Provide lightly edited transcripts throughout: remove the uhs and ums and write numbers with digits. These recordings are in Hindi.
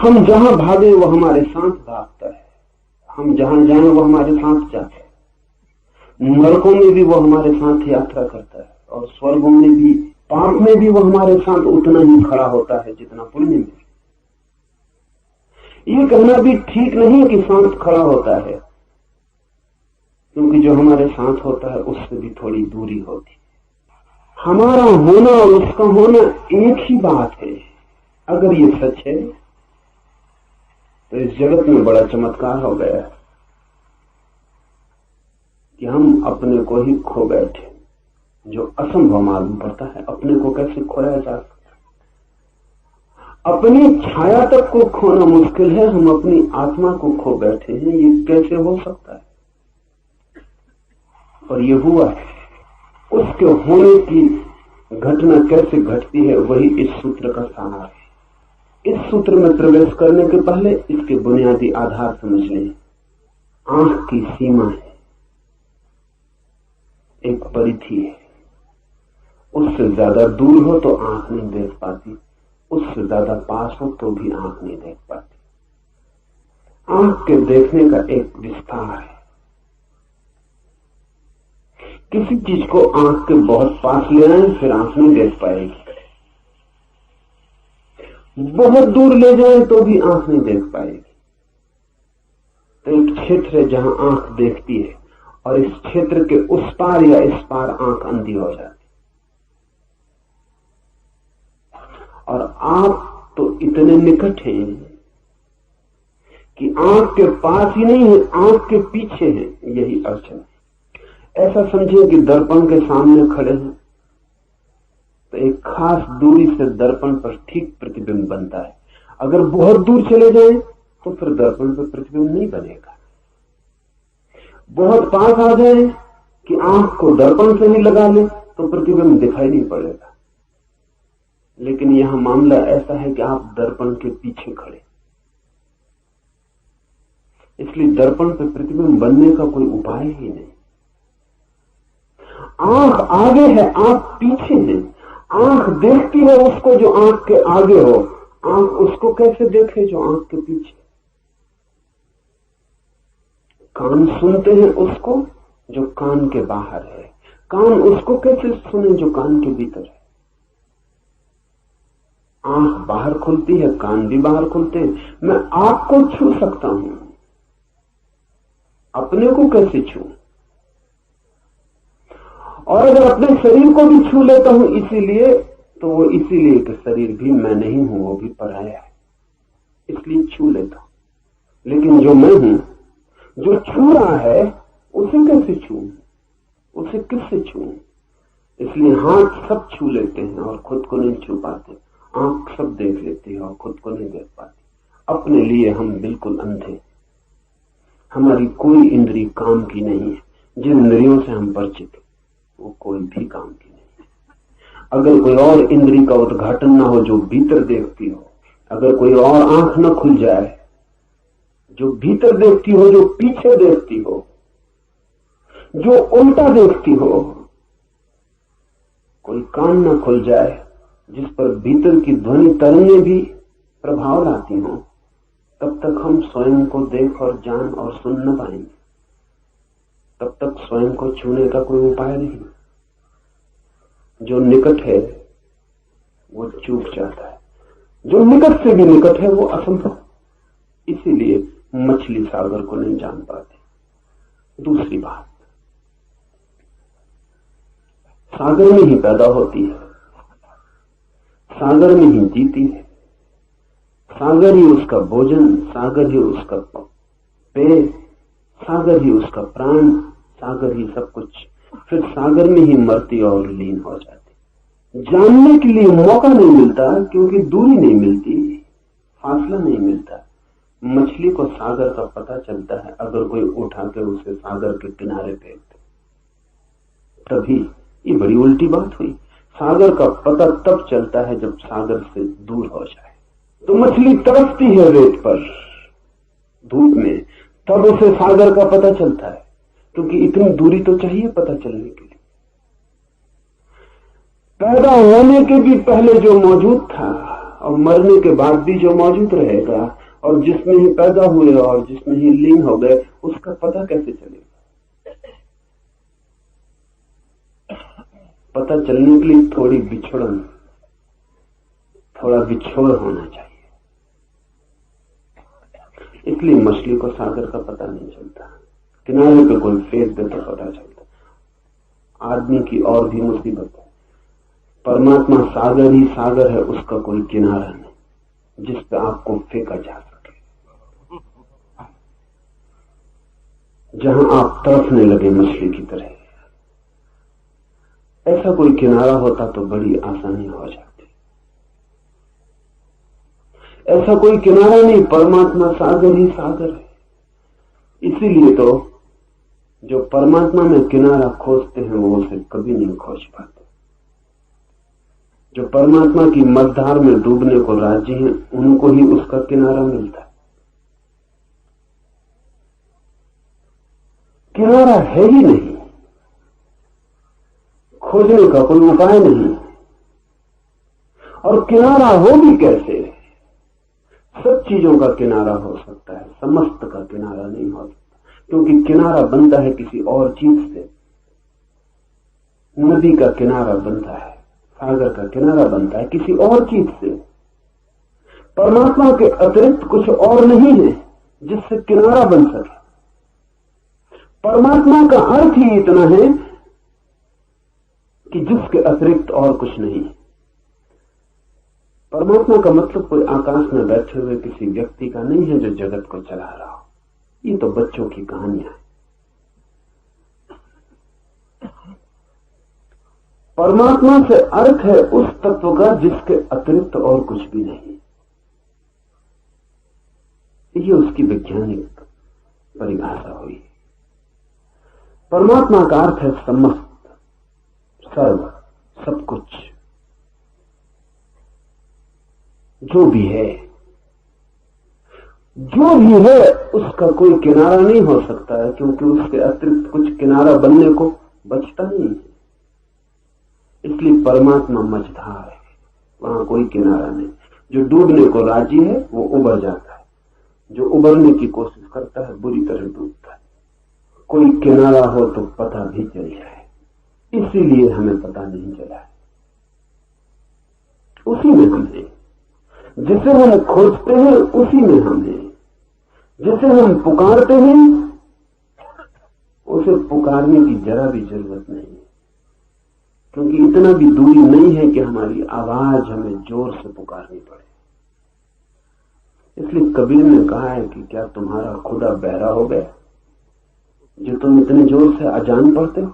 हम जहां भागे वो हमारे साथ भागता है, हम जहां जाएं वो हमारे साथ जाता है। नरकों में भी वो हमारे साथ यात्रा करता है और स्वर्गों में भी, पाप में भी वो हमारे साथ उतना ही खड़ा होता है जितना पुण्य में। ये कहना भी ठीक नहीं कि साथ खड़ा होता है, क्योंकि जो हमारे साथ होता है उससे भी थोड़ी दूरी होती है। हमारा होना और उसका होना एक ही बात है। अगर ये सच है तो इस जगत में बड़ा चमत्कार हो गया है कि हम अपने को ही खो बैठे, जो असंभव मालूम पड़ता है। अपने को कैसे खोया जा सकता? अपनी छाया तक को खोना मुश्किल है, हम अपनी आत्मा को खो बैठे हैं। ये कैसे हो सकता है? और ये हुआ है। उसके होने की घटना कैसे घटती है, वही इस सूत्र का सार है। इस सूत्र में प्रवेश करने के पहले इसके बुनियादी आधार समझ लें। आंख की सीमा है, एक परिधि है। उससे ज्यादा दूर हो तो आंख नहीं देख पाती, उससे ज्यादा पास हो तो भी आंख नहीं देख पाती। आंख के देखने का एक विस्तार है। किसी चीज को आंख के बहुत पास ले आए फिर आंख नहीं देख पाएगी, बहुत दूर ले जाए तो भी आंख नहीं देख पाएगी। तो एक क्षेत्र है जहां आंख देखती है और इस क्षेत्र के उस पार या इस पार आंख अंधी हो जाती। और आप तो इतने निकट हैं कि आंख के पास ही नहीं है, आंख के पीछे है। यही अड़चन है। ऐसा समझिए कि दर्पण के सामने खड़े हैं तो एक खास दूरी से दर्पण पर ठीक प्रतिबिंब बनता है। अगर बहुत दूर चले जाएं तो फिर दर्पण पर प्रतिबिंब नहीं बनेगा। बहुत पास आ जाए कि आंख को दर्पण से ही लगा ले तो प्रतिबिंब दिखाई नहीं पड़ेगा। लेकिन यहां मामला ऐसा है कि आप दर्पण के पीछे खड़े, इसलिए दर्पण पर प्रतिबिंब बनने का कोई उपाय ही नहीं। आंख आगे है, आप पीछे हैं। आंख देखती है उसको जो आंख के आगे हो, आंख उसको कैसे देखे जो आंख के पीछे। कान सुनते हैं उसको जो कान के बाहर है, कान उसको कैसे सुने जो कान के भीतर है। आंख बाहर खुलती है, कान भी बाहर खुलते हैं। मैं आपको छू सकता हूं, अपने को कैसे छू? और अगर अपने शरीर को भी छू लेता हूं इसीलिए, तो वो इसीलिए कि शरीर भी मैं नहीं हूं, वो भी पराया है, इसलिए छू लेता हूं। लेकिन जो मैं हूं, जो छू रहा है, उसे कैसे छू? उसे किससे छू? इसलिए हाथ सब छू लेते हैं और खुद को नहीं छू पाते। आंख सब देख लेती है और खुद को नहीं देख पाती। अपने लिए हम बिल्कुल अंधे। हमारी कोई इंद्रिय काम की नहीं है। जिन इंद्रियों से हम परिचित वो कोई भी काम की नहीं है। अगर कोई और इंद्रिय का उद्घाटन ना हो जो भीतर देखती हो, अगर कोई और आंख न खुल जाए जो भीतर देखती हो, जो पीछे देखती हो, जो उल्टा देखती हो, कोई कान न खुल जाए जिस पर भीतर की ध्वनि तरंगें भी प्रभाव लाती हो, तब तक हम स्वयं को देख और जान और सुन न पाएंगे। तब तक स्वयं को छूने का कोई उपाय नहीं। जो निकट है वो चूक जाता है, जो निकट से भी निकट है वो असंभव। इसीलिए मछली सागर को नहीं जान पाती। दूसरी बात, सागर में ही पैदा होती है, सागर में ही जीती है, सागर ही उसका भोजन, सागर ही उसका पेय, सागर ही उसका प्राण, सागर ही सब कुछ। फिर सागर में ही मरती और लीन हो जाती। जानने के लिए मौका नहीं मिलता क्योंकि दूरी नहीं मिलती, फासला नहीं मिलता। मछली को सागर का पता चलता है अगर कोई उठा के उसे सागर के किनारे फेंक दे, तभी। ये बड़ी उल्टी बात हुई। सागर का पता तब चलता है जब सागर से दूर हो जाए। तो मछली तरसती है रेत पर, धूप में, तब उसे सागर का पता चलता है, क्योंकि इतनी दूरी तो चाहिए पता चलने के लिए। पैदा होने के भी पहले जो मौजूद था और मरने के बाद भी जो मौजूद रहेगा और जिसमें ही पैदा हुए और जिसमें ही लीन हो गए, उसका पता कैसे चलेगा? पता चलने के लिए थोड़ी बिछड़न, थोड़ा बिछोड़ होना चाहिए। इसलिए मछली को सागर का पता नहीं चलता, किनारे पे कोई फेंक दे तो पता चलता। आदमी की और भी मुसीबत है, परमात्मा सागर ही सागर है, उसका कोई किनारा नहीं जिस पे आपको फेंका जा सके। जहां आप तड़फने लगे मछली की तरह, ऐसा कोई किनारा होता तो बड़ी आसानी हो जाती। ऐसा कोई किनारा नहीं, परमात्मा सागर ही सागर है। इसीलिए तो जो परमात्मा में किनारा खोजते हैं वो उसे कभी नहीं खोज पाते। जो परमात्मा की मझधार में डूबने को राजी हैं, उनको ही उसका किनारा मिलता है। किनारा है ही नहीं, खोजने का कोई उपाय नहीं। और किनारा हो भी कैसे? सब चीजों का किनारा हो सकता है, समस्त का किनारा नहीं हो सकता, क्योंकि किनारा बनता है किसी और चीज से। नदी का किनारा बनता है, सागर का किनारा बनता है किसी और चीज से। परमात्मा के अतिरिक्त कुछ और नहीं है जिससे किनारा बन सके। परमात्मा का अर्थ ही इतना है कि जिसके अतिरिक्त और कुछ नहीं है। परमात्मा का मतलब कोई आकाश में बैठे हुए किसी व्यक्ति का नहीं है जो जगत को चला रहा हो। ये तो बच्चों की कहानियां हैं। परमात्मा से अर्थ है उस तत्व का जिसके अतिरिक्त और कुछ भी नहीं। ये उसकी वैज्ञानिक परिभाषा हुई। परमात्मा का अर्थ है समस्त, सर्व, सब कुछ जो भी है। जो भी है उसका कोई किनारा नहीं हो सकता है, क्योंकि उसके अतिरिक्त कुछ किनारा बनने को बचता नहीं है। इसलिए परमात्मा मझधार है, वहां कोई किनारा नहीं। जो डूबने को राजी है वो उबर जाता है, जो उबरने की कोशिश करता है बुरी तरह डूबता है। कोई किनारा हो तो पता भी चल जाए, इसीलिए हमें पता नहीं चला है। उसी में हम हैं, जिसे हम खोजते हैं उसी में हम हैं। जिसे हम पुकारते हैं उसे पुकारने की जरा भी जरूरत नहीं है, क्योंकि इतना भी दूरी नहीं है कि हमारी आवाज हमें जोर से पुकारनी पड़े। इसलिए कबीर ने कहा है कि क्या तुम्हारा खुदा बहरा हो गया जो तुम इतने जोर से अजान पढ़ते हो?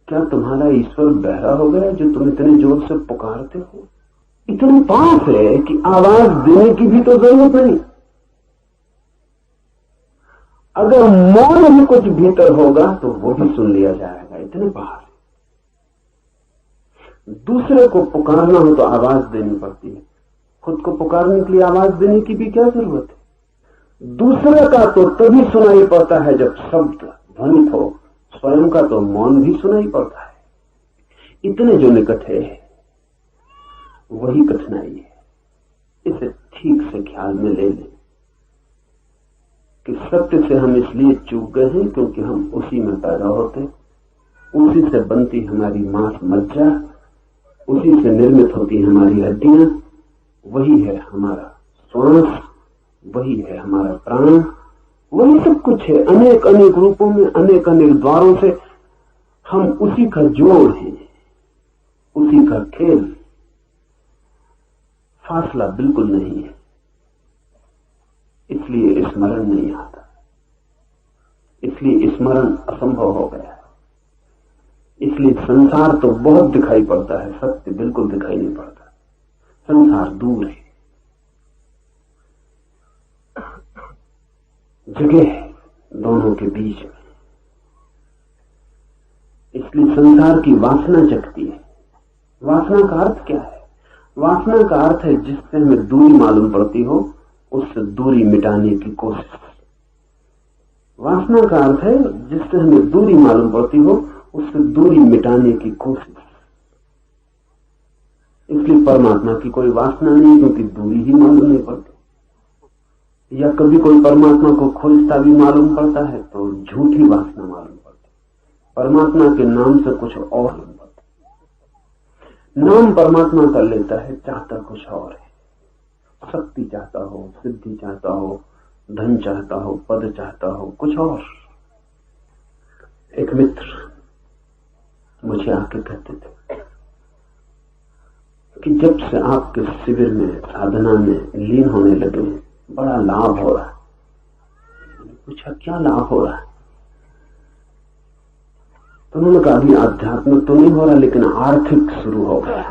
क्या तुम्हारा ईश्वर बहरा हो गया जो तुम इतने जोर से पुकारते हो? इतने पास है कि आवाज देने की भी तो जरूरत नहीं। अगर मौन भी कुछ भीतर होगा तो वो भी सुन लिया जाएगा, इतने पास। दूसरे को पुकारना हो तो आवाज देनी पड़ती है, खुद को पुकारने के लिए आवाज देने की भी क्या जरूरत है? दूसरे का तो तभी सुनाई पड़ता है जब शब्द ध्वनित हो, स्वयं का तो मौन भी सुनाई पड़ता है। इतने जो निकट है वही कठिनाई है। इसे ठीक से ख्याल में ले लें कि सत्य से हम इसलिए चूक गए हैं क्योंकि हम उसी में पैदा होते, उसी से बनती हमारी मांस मज्जा, उसी से निर्मित होती हमारी हड्डियां, वही है हमारा श्वास, वही है हमारा प्राण, वही सब कुछ है। अनेक अनेक रूपों में, अनेक अनेक द्वारों से हम उसी का जोड़ हैं, उसी का खेल। फासला बिल्कुल नहीं है, इसलिए स्मरण नहीं आता, इसलिए स्मरण असंभव हो गया। इसलिए संसार तो बहुत दिखाई पड़ता है, सत्य बिल्कुल दिखाई नहीं पड़ता। संसार दूर है, जगह है दोनों के बीच में। इसलिए संसार की वासना जगती है। वासना का अर्थ क्या है? वासना का अर्थ है जिससे हमें दूरी मालूम पड़ती हो उससे दूरी मिटाने की कोशिश। वासना का अर्थ है जिससे हमें दूरी मालूम पड़ती हो उससे दूरी मिटाने की कोशिश। इसलिए परमात्मा की कोई वासना नहीं, क्योंकि दूरी ही मालूम नहीं पड़ती। या कभी कोई परमात्मा को खोजता भी मालूम पड़ता है तो झूठी वासना मालूम पड़ती। परमात्मा के नाम से कुछ और मालूम पड़ता। नाम परमात्मा का लेता है, चाहता कुछ और है। शक्ति चाहता हो, सिद्धि चाहता हो, धन चाहता हो, पद चाहता हो, कुछ और। एक मित्र मुझे आके कहते थे कि जब से आपके शिविर में, साधना में लीन होने लगे, बड़ा लाभ हो रहा है। पूछा क्या लाभ हो रहा है? तो उन्होंने कहा अभी आध्यात्मिक तो नहीं हो रहा, लेकिन आर्थिक शुरू हो गया।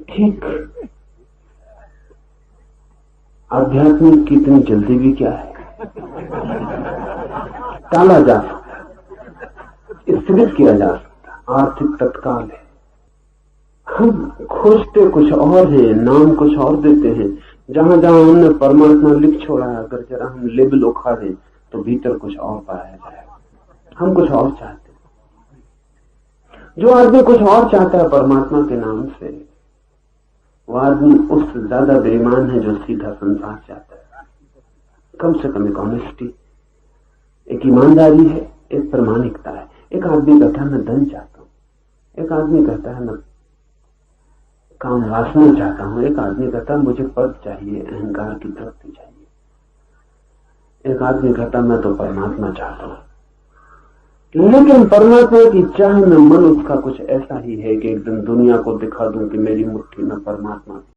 ठीक, आध्यात्मिक की इतनी जल्दी भी क्या है? टाला जा सकता, स्थगित किया जा सकता, आर्थिक तत्काल है। हम खोजते कुछ और है, नाम कुछ और देते हैं। जहां जहां हमने परमात्मा लिख छोड़ा है, अगर जरा हम लेबल उखाड़े तो भीतर कुछ और पाया जाएगा। हम कुछ और चाहते हैं। जो आदमी कुछ और चाहता है परमात्मा के नाम से, वो आदमी उससे ज्यादा बेईमान है जो सीधा संसार चाहता है। कम से कम एक ऑनेस्टी, एक ईमानदारी है, एक प्रामाणिकता है। एक आदमी कहता है मैं धन चाहता हूं, एक आदमी कहता है मैं काम वासना चाहता हूं, एक आदमी कहता है मुझे पद चाहिए, अहंकार की तृप्ति चाहिए, एक आदमी कहता मैं तो परमात्मा चाहता हूं। लेकिन परमात्मा की चाह में मन उसका कुछ ऐसा ही है कि एक दिन दुनिया को दिखा दूं कि मेरी मुट्ठी में परमात्मा